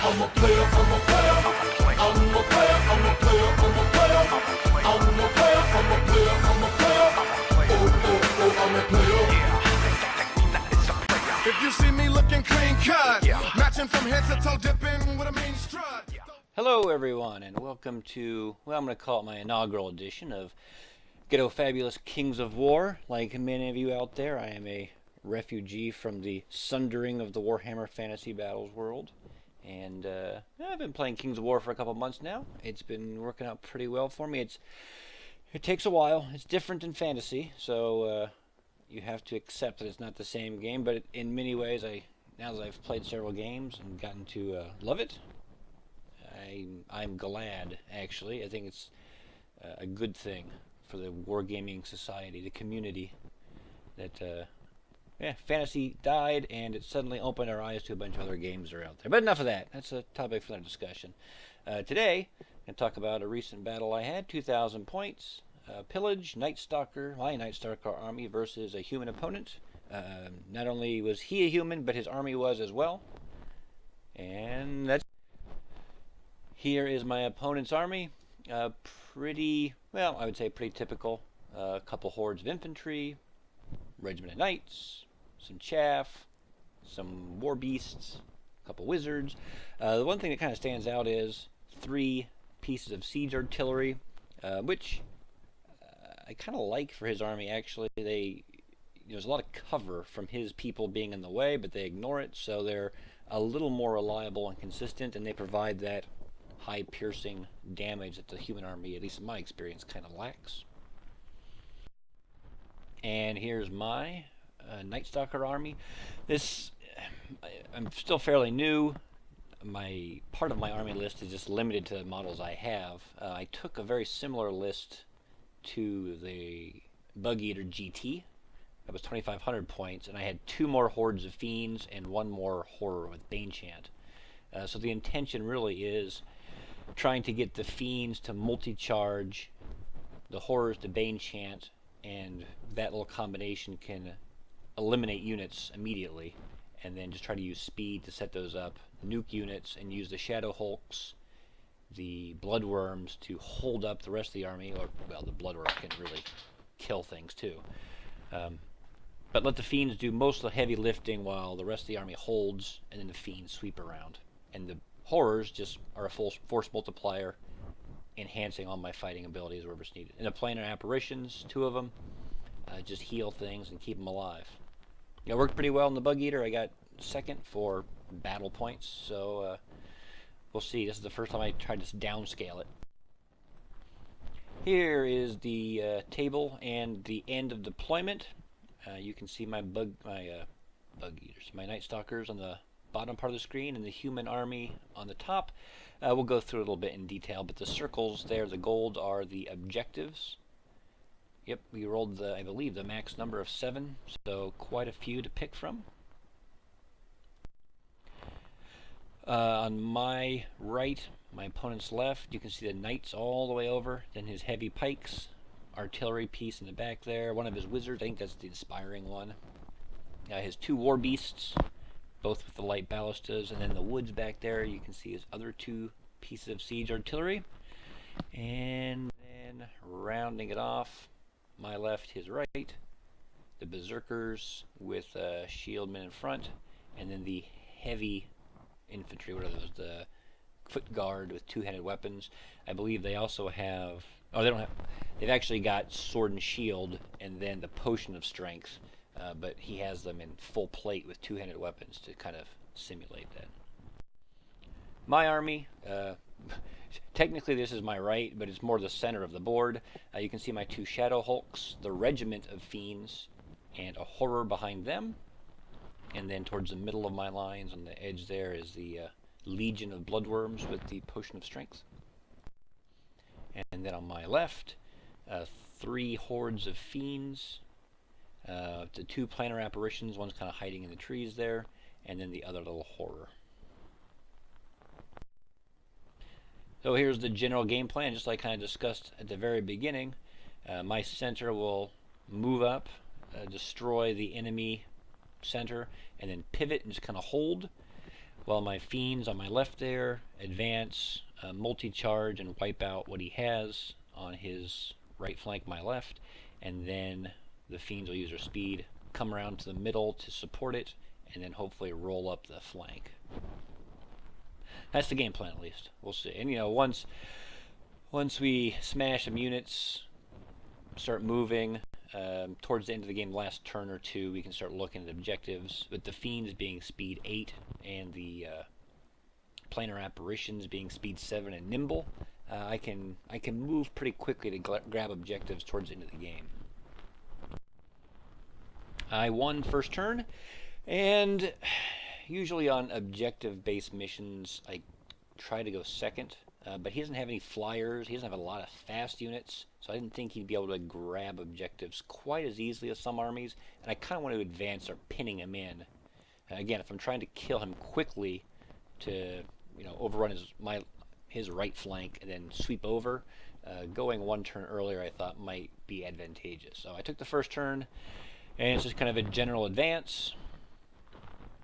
I'm a player, I'm a player, I'm a player, I'm a player, I'm a player, I'm a player, I'm a player, I'm a player, I'm a player. If you see me looking clean cut, matching from head to toe, dipping with a mean strut. Hello everyone, and welcome to, well, I'm going to call it my inaugural edition of Ghettofabulous Kings of War. Like many of you out there, I am a refugee from the sundering of the Warhammer Fantasy Battles world. And I've been playing Kings of War for a couple months now. It's been working out pretty well for me. It takes a while. It's different than fantasy, so you have to accept that it's not the same game. But in many ways, now that I've played several games and gotten to love it, I'm glad, actually. I think it's a good thing for the wargaming society, the community, that fantasy died and it suddenly opened our eyes to a bunch of other games that are out there. But enough of that. That's a topic for another discussion. Today, I'm going to talk about a recent battle I had, 2,000 points, pillage, Night-Stalker, my Night-Stalker army versus a human opponent. Not only was he a human, but his army was as well. And that's... Here is my opponent's army. Pretty, well, I would say pretty typical. A couple hordes of infantry, regiment of knights, some chaff, some war beasts, a couple wizards. The one thing that kind of stands out is 3 pieces of siege artillery, which I kind of like for his army, actually. There's a lot of cover from his people being in the way, but they ignore it, so they're a little more reliable and consistent, and they provide that high piercing damage that the human army, at least in my experience, kind of lacks. And here's my Night-Stalker army. I'm still fairly new. Part of my army list is just limited to the models I have. I took a very similar list to the Bug Eater GT. That was 2,500 points, and I had 2 more hordes of fiends and 1 more horror with Banechant. So the intention really is trying to get the fiends to multi-charge, the horrors to Banechant, and that little combination can eliminate units immediately, and then just try to use speed to set those up, nuke units, and use the Shadow Hulks, the Bloodworms, to hold up the rest of the army. Or, well, the Bloodworm can really kill things too. But let the fiends do most of the heavy lifting while the rest of the army holds, and then the fiends sweep around. And the horrors just are a full force multiplier, enhancing all my fighting abilities wherever it's needed. And the planar apparitions, 2 of them, just heal things and keep them alive. It worked pretty well in the Bug Eater. I got 2nd for battle points, so we'll see. This is the first time I tried to downscale it. Here is the table and the end of deployment. You can see my Bug Eaters, my Night-Stalkers on the bottom part of the screen, and the human army on the top. We'll go through it a little bit in detail, but the circles there, the gold, are the objectives. Yep, we rolled I believe the max number of 7, so quite a few to pick from. On my right, my opponent's left, you can see the knights all the way over, then his heavy pikes, artillery piece in the back there, one of his wizards, I think that's the inspiring one. His 2 war beasts, both with the light ballistas, and then the woods back there, you can see his other 2 pieces of siege artillery. And then rounding it off, my left, his right, the berserkers with shieldmen in front, and then the heavy infantry, what are those, the foot guard with 2-handed weapons. I believe they also have, they've actually got sword and shield, and then the potion of strength. But he has them in full plate with 2-handed weapons to kind of simulate that. My army, technically this is my right, but it's more the center of the board. You can see my 2 Shadow Hulks, the regiment of fiends, and a horror behind them. And then towards the middle of my lines on the edge there is the legion of bloodworms with the potion of strength. And then on my left, 3 hordes of fiends. The 2 planar apparitions, one's kind of hiding in the trees there, and then the other little horror. So here's the general game plan, just like I kind of discussed at the very beginning. My center will move up, destroy the enemy center, and then pivot and just kind of hold. while my fiends on my left there advance, multi-charge, and wipe out what he has on his right flank, my left, and then the fiends will use their speed, come around to the middle to support it, and then hopefully roll up the flank. That's the game plan, at least. We'll see. And once we smash some units, start moving, towards the end of the game, last turn or two, we can start looking at objectives. With the fiends being speed 8 and the planar apparitions being speed 7 and nimble, I can move pretty quickly to grab objectives towards the end of the game. I won first turn, and usually on objective-based missions, I try to go second. But he doesn't have any flyers. He doesn't have a lot of fast units, so I didn't think he'd be able to grab objectives quite as easily as some armies. And I kind of want to advance or pinning him in. Again, if I'm trying to kill him quickly to overrun his right flank and then sweep over, going one turn earlier I thought might be advantageous. So I took the first turn, and it's just kind of a general advance.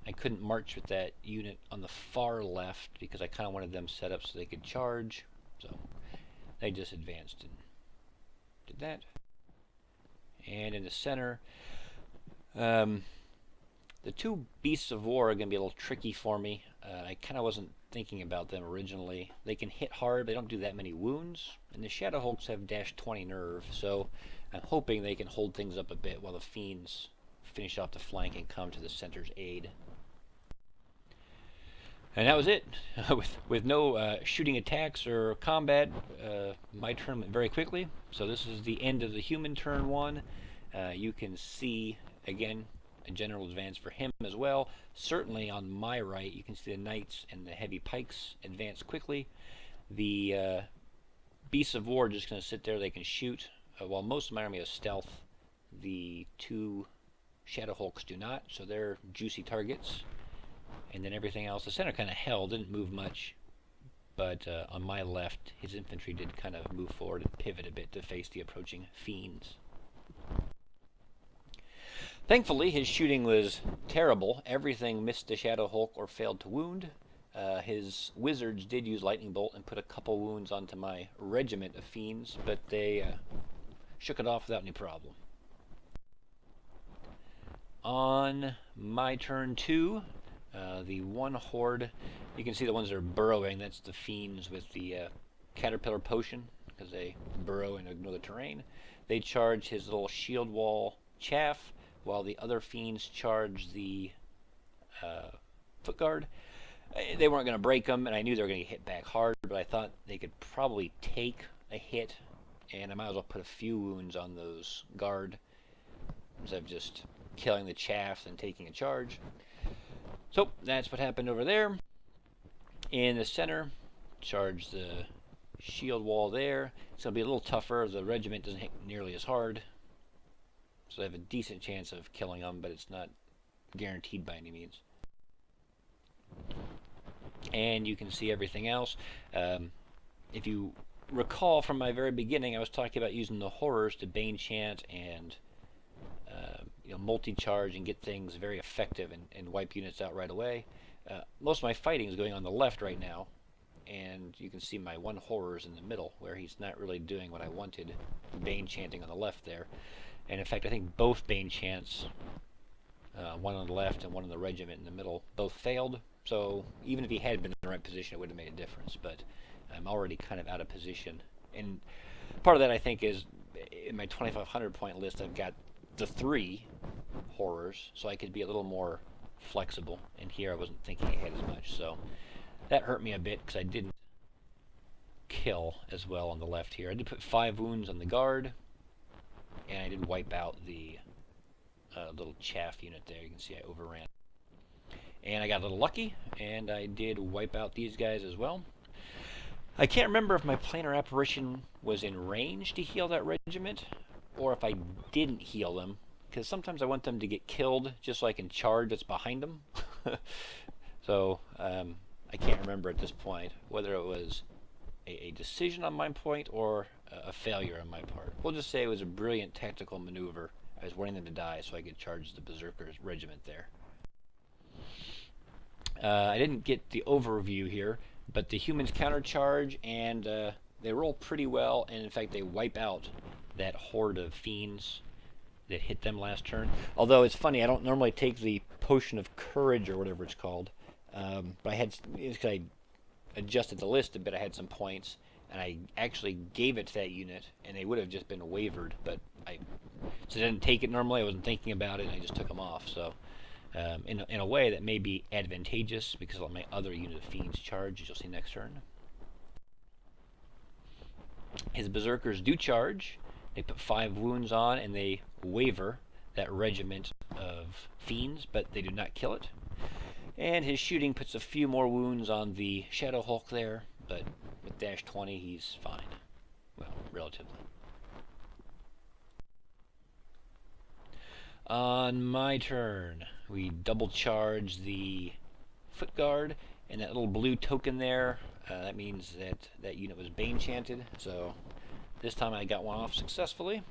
I couldn't march with that unit on the far left because I kind of wanted them set up so they could charge. So they just advanced and did that. And in the center, the two Beasts of War are going to be a little tricky for me. I kind of wasn't thinking about them originally. They can hit hard, they don't do that many wounds. And the Shadow Hulks have -20 nerve, so I'm hoping they can hold things up a bit while the Fiends finish off the flank and come to the center's aid. And that was it. with no shooting attacks or combat, my turn went very quickly. So this is the end of the human turn one. You can see, again, a general advance for him as well. Certainly on my right, you can see the knights and the heavy pikes advance quickly. The Beasts of War are just going to sit there. They can shoot. While most of my army has stealth, the two Shadow Hulks do not, so they're juicy targets. And then everything else, the center kind of held, didn't move much, but on my left, his infantry did kind of move forward and pivot a bit to face the approaching fiends. Thankfully, his shooting was terrible. Everything missed the Shadow Hulk or failed to wound. His wizards did use Lightning Bolt and put a couple wounds onto my regiment of fiends, but they shook it off without any problem. On my turn two, the one horde, you can see the ones that are burrowing. That's the fiends with the caterpillar potion, because they burrow and ignore the terrain. They charge his little shield wall chaff, while the other fiends charge the foot guard. They weren't going to break them, and I knew they were going to get hit back hard, but I thought they could probably take a hit, and I might as well put a few wounds on those guard instead of just killing the chaff and taking a charge. So that's what happened over there. In the center, charge the shield wall there. It's going to be a little tougher. The regiment doesn't hit nearly as hard, so I have a decent chance of killing them, but it's not guaranteed by any means. And you can see everything else. If you recall from my very beginning, I was talking about using the horrors to Bane Chant and multi-charge and get things very effective and wipe units out right away. Most of my fighting is going on the left right now, and you can see my one horrors in the middle where he's not really doing what I wanted, Bane Chanting on the left there. And in fact, I think both Bane Chants, one on the left and one in the regiment in the middle, both failed. So even if he had been in the right position, it would have made a difference. But I'm already kind of out of position. And part of that, I think, is in my 2,500 point list, I've got the 3 horrors, so I could be a little more flexible. And here I wasn't thinking ahead as much. So that hurt me a bit because I didn't kill as well on the left here. I did put 5 wounds on the guard, and I did wipe out the little chaff unit there. You can see I overran. And I got a little lucky, and I did wipe out these guys as well. I can't remember if my planar apparition was in range to heal that regiment, or if I didn't heal them, because sometimes I want them to get killed just so I can charge what's behind them. So I can't remember at this point whether it was a decision on my point or a failure on my part. We'll just say it was a brilliant tactical maneuver. I was wanting them to die so I could charge the Berserkers regiment there. I didn't get the overview here, but the humans countercharge, and they roll pretty well, and in fact they wipe out that horde of fiends that hit them last turn. Although it's funny, I don't normally take the potion of courage or whatever it's called, but I had, because I adjusted the list a bit, I had some points, and I actually gave it to that unit, and they would have just been wavered, but so I didn't take it normally. I wasn't thinking about it, and I just took them off. So in a way that may be advantageous because of my other unit of fiends charge, as you'll see next turn. His berserkers do charge. They put 5 wounds on, and they waver that regiment of fiends, but they do not kill it. And his shooting puts a few more wounds on the Shadow Hulk there, but with dash 20 he's fine. Well, relatively. On my turn, we double charge the foot guard, and that little blue token there, that means that that unit was bane chanted, so this time I got one off successfully.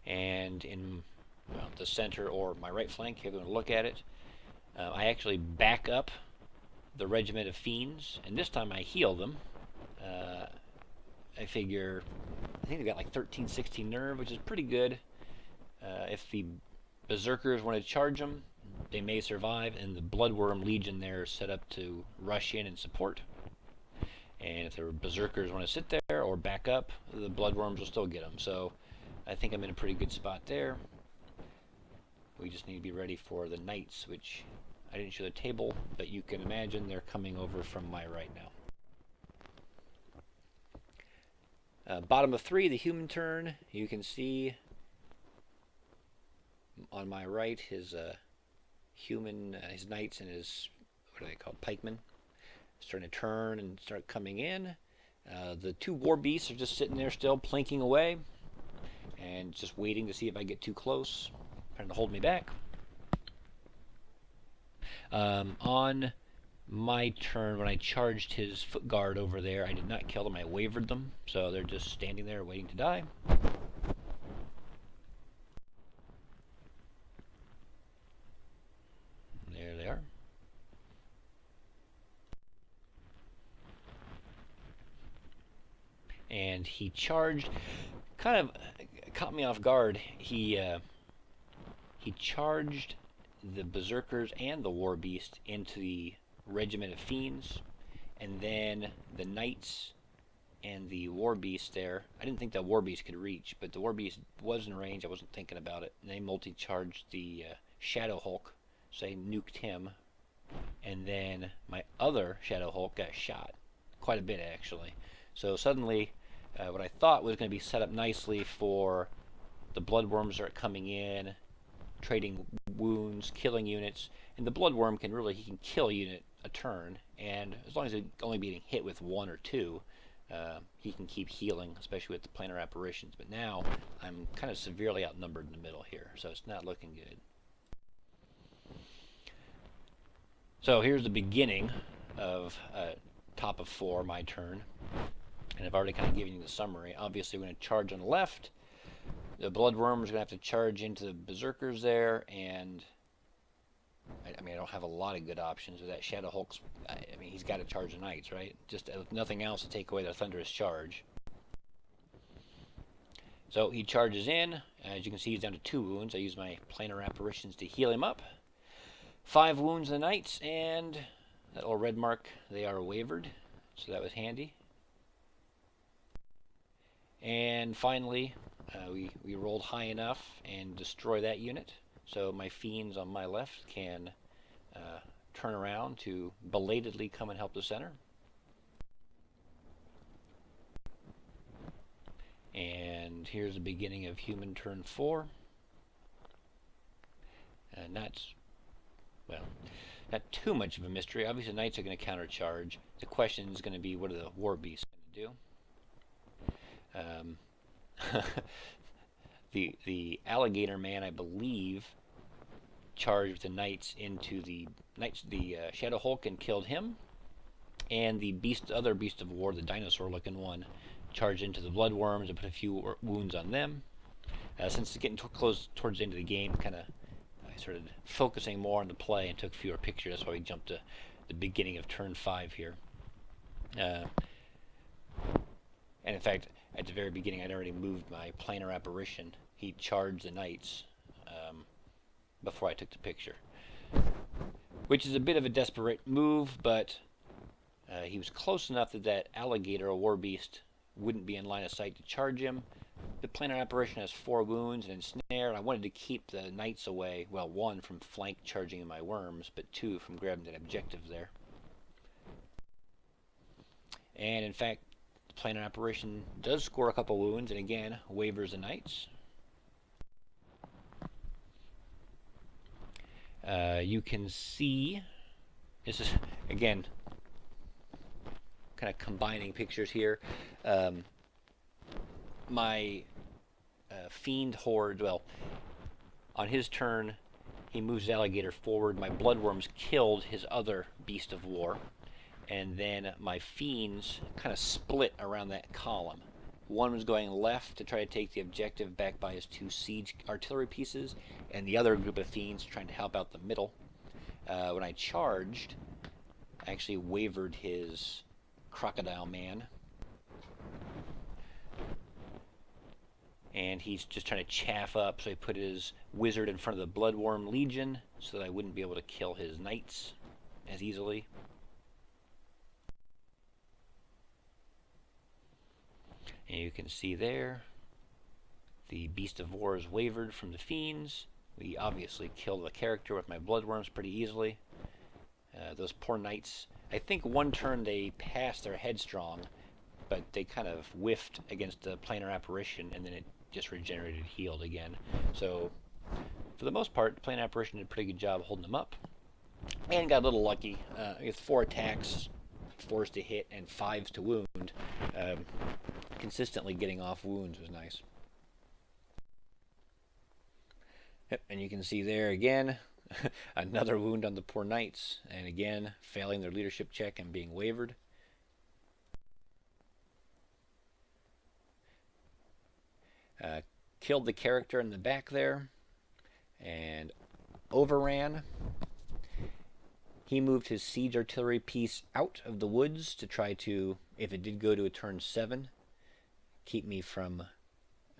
And in the center or my right flank, if you're going to look at it, I actually back up the regiment of fiends, and this time I heal them. I figure, I think they've got like 13, 16 nerve, which is pretty good. If the berserkers want to charge them, they may survive, and the Bloodworm Legion there is set up to rush in and support. And if the berserkers want to sit there or back up, the bloodworms will still get them. So I think I'm in a pretty good spot there. We just need to be ready for the knights, which I didn't show the table, but you can imagine they're coming over from my right now. Bottom of 3, the human turn. You can see on my right his human, his knights and his, what are they called, pikemen, starting to turn and start coming in. The 2 war beasts are just sitting there still plinking away and just waiting to see if I get too close, trying to hold me back. On my turn, when I charged his foot guard over there, I did not kill them, I wavered them, so they're just standing there waiting to die. There they are. And he charged, kind of caught me off guard. He charged the berserkers and the war beast into the regiment of fiends, and then the knights and the war beast there. I didn't think that war beast could reach, but the war beast was in range. I wasn't thinking about it. And they multi-charged the Shadow Hulk, so I nuked him, and then my other Shadow Hulk got shot quite a bit actually. So suddenly what I thought was going to be set up nicely for the bloodworms are coming in, trading wounds, killing units, and the bloodworm can really, he can kill a unit a turn, and as long as it's only being hit with 1 or 2, he can keep healing, especially with the planar apparitions. But now I'm kind of severely outnumbered in the middle here, so it's not looking good. So here's the beginning of top of 4, my turn. And I've already kind of given you the summary. Obviously, we're going to charge on the left. The bloodworms are going to have to charge into the berserkers there, and I mean, I don't have a lot of good options with that. Shadow Hulk's, I mean, he's got to charge the knights, right? Just nothing else to take away the thunderous charge. So he charges in. As you can see, he's down to 2 wounds. I use my planar apparitions to heal him up. 5 wounds the knights, and that little red mark, they are wavered, so that was handy. And finally, we rolled high enough and destroy that unit, so my fiends on my left can turn around to belatedly come and help the center. And here's the beginning of human turn 4. Not too much of a mystery. Obviously, the knights are going to countercharge. The question is going to be, what are the war beasts going to do? The alligator man, I believe, charged the knights into the Shadow Hulk and killed him, and the other beast of war, the dinosaur-looking one, charged into the bloodworms and put a few wounds on them. Since it's getting close towards the end of the game, kind of I started focusing more on the play and took fewer pictures. That's why we jumped to the beginning of turn 5 here. And in fact, at the very beginning, I'd already moved my planar apparition. He charged the knights before I took the picture, which is a bit of a desperate move, but he was close enough that that alligator, a war beast, wouldn't be in line of sight to charge him. The planar apparition has 4 wounds and ensnared. I wanted to keep the knights away. Well, 1 from flank charging my worms, but 2 from grabbing that objective there. And in fact, the planar apparition does score a couple wounds, and again, wavers the knights. You can see, this is, again, kind of combining pictures here. My fiend horde, well, on his turn, he moves his alligator forward. My bloodworms killed his other beast of war. And then my fiends kind of split around that column. One was going left to try to take the objective back by his 2 siege artillery pieces, and the other group of fiends trying to help out the middle. When I charged, I actually wavered his crocodile man. And he's just trying to chaff up, so he put his wizard in front of the Bloodworm Legion so that I wouldn't be able to kill his knights as easily. And you can see there, the Beast of War is wavered from the Fiends. We obviously killed the character with my Bloodworms pretty easily. Those poor knights, I think one turn they passed their Headstrong, but they kind of whiffed against the planar apparition, and then it just regenerated, healed again. So, for the most part, the planar apparition did a pretty good job holding them up, and got a little lucky. With 4 attacks, 4s to hit, and 5s to wound. Consistently getting off wounds was nice. Yep, and you can see there again, another wound on the poor knights, and again, failing their leadership check and being wavered. Killed the character in the back there, and overran. He moved his siege artillery piece out of the woods to try to, if it did go to a turn 7, keep me from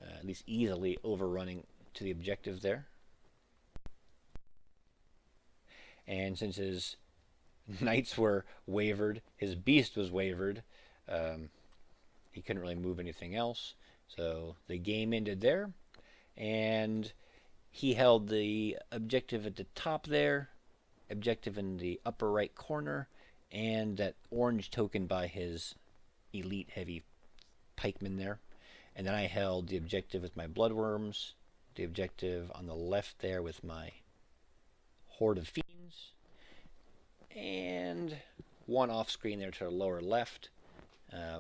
at least easily overrunning to the objective there. And since his knights were wavered, his beast was wavered, he couldn't really move anything else. So the game ended there, and he held the objective at the top there, objective in the upper right corner, and that orange token by his elite heavy pikemen there. And then I held the objective with my bloodworms, the objective on the left there with my horde of fiends, and one off screen there to the lower left.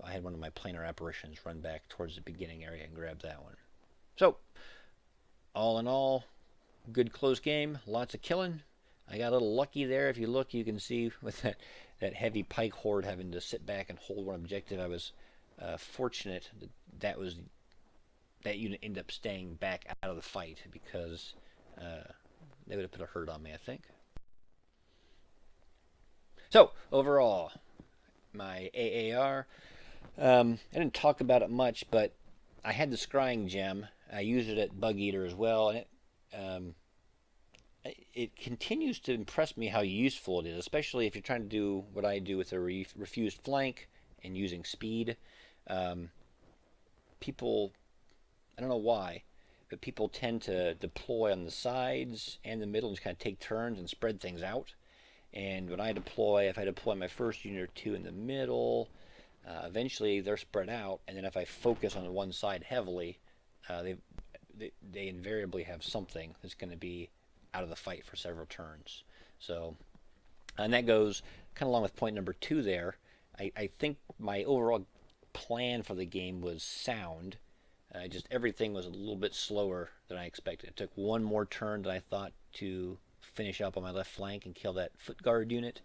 I had one of my planar apparitions run back towards the beginning area and grab that one. So, all in all, good close game, lots of killing. I got a little lucky there. If you look, you can see with that heavy pike horde having to sit back and hold one objective. I was fortunate that unit ended up staying back out of the fight, because they would have put a hurt on me, I think. So, overall, my AAR, I didn't talk about it much, but I had the Scrying Gem. I used it at Bug Eater as well, and it continues to impress me how useful it is, especially if you're trying to do what I do with a refused flank and using speed. People, I don't know why, but people tend to deploy on the sides and the middle and just kind of take turns and spread things out. And when I deploy, if I deploy my first unit or 2 in the middle, eventually they're spread out, and then if I focus on one side heavily, they invariably have something that's going to be out of the fight for several turns. So, and that goes kind of along with point number 2 there. I think my overall plan for the game was sound. Just everything was a little bit slower than I expected. It took one more turn than I thought to finish up on my left flank and kill that foot guard unit.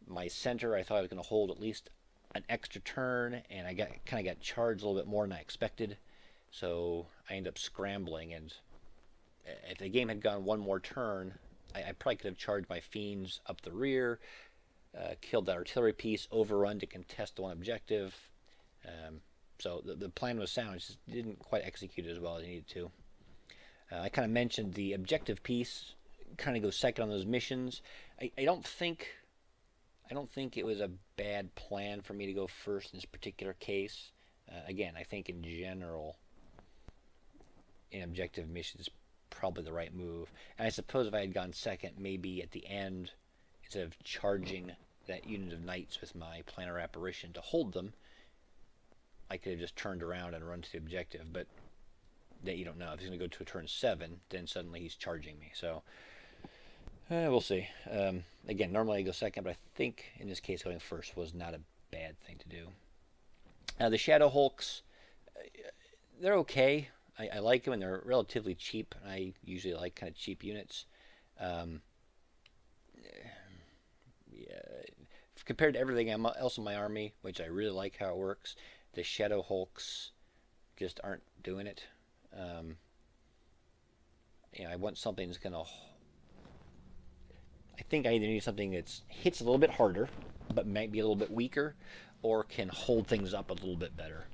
My center, I thought I was going to hold at least an extra turn, and I kind of got charged a little bit more than I expected. So I ended up scrambling, and if the game had gone one more turn, I probably could have charged my fiends up the rear, killed that artillery piece, overrun to contest the one objective. So the plan was sound, it just didn't quite execute as well as it needed to. I kind of mentioned the objective piece kind of goes second on those missions. I don't think it was a bad plan for me to go first in this particular case. Again, I think in general, in objective missions, probably the right move. And I suppose if I had gone second, maybe at the end, instead of charging that unit of knights with my planar apparition to hold them, I could have just turned around and run to the objective. But that you don't know. If he's going to go to a turn 7, then suddenly he's charging me. So we'll see. Again, normally I go second, but I think in this case going first was not a bad thing to do. The Shadow Hulks, they're okay. I like them, and they're relatively cheap. I usually like kind of cheap units. Yeah, compared to everything else in my army, which I really like how it works, the Shadow Hulks just aren't doing it. I want something that's going to... I think I either need something that hits a little bit harder, but might be a little bit weaker, or can hold things up a little bit better.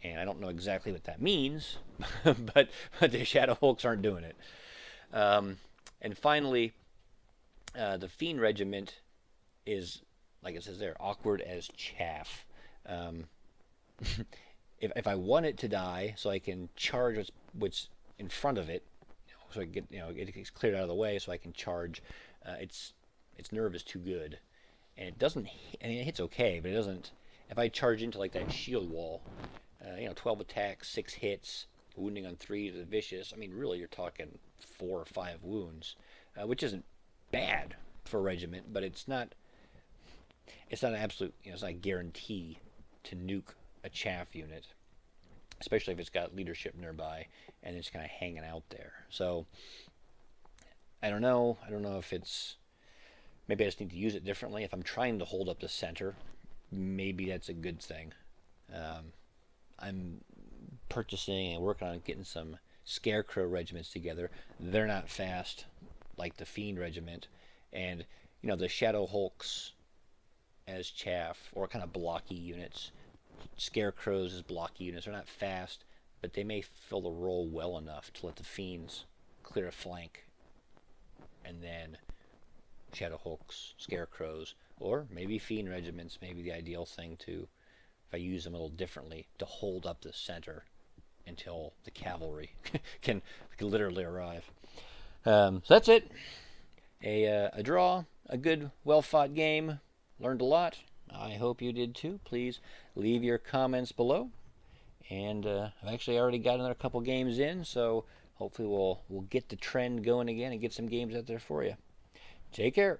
And I don't know exactly what that means, but the Shadow Hulks aren't doing it. And finally, the Fiend Regiment is, like it says there, awkward as chaff. If I want it to die, so I can charge what's in front of it, so I get it gets cleared out of the way, so I can charge. Its nerve is too good, and it doesn't. I mean, it hits okay, but it doesn't. If I charge into like that shield wall, 12 attacks, 6 hits, wounding on 3 to the vicious. I mean, really, you're talking 4 or 5 wounds, which isn't bad for a regiment, but it's not. It's not an absolute. It's not a guarantee to nuke a chaff unit, especially if it's got leadership nearby and it's kind of hanging out there. So I don't know if it's, maybe I just need to use it differently. If I'm trying to hold up the center, maybe that's a good thing. I'm purchasing and working on getting some Scarecrow regiments together. They're not fast like the Fiend Regiment, and the Shadow Hulks as chaff, or kind of blocky units. Scarecrows as blocky units are not fast, but they may fill the role well enough to let the Fiends clear a flank, and then Shadow Hulks, Scarecrows, or maybe Fiend Regiments may be the ideal thing to, if I use them a little differently, to hold up the center until the cavalry can literally arrive. So that's it. A draw, a good, well-fought game. Learned a lot. I hope you did too. Please leave your comments below. And I've actually already got another couple games in, so hopefully we'll get the trend going again and get some games out there for you. Take care.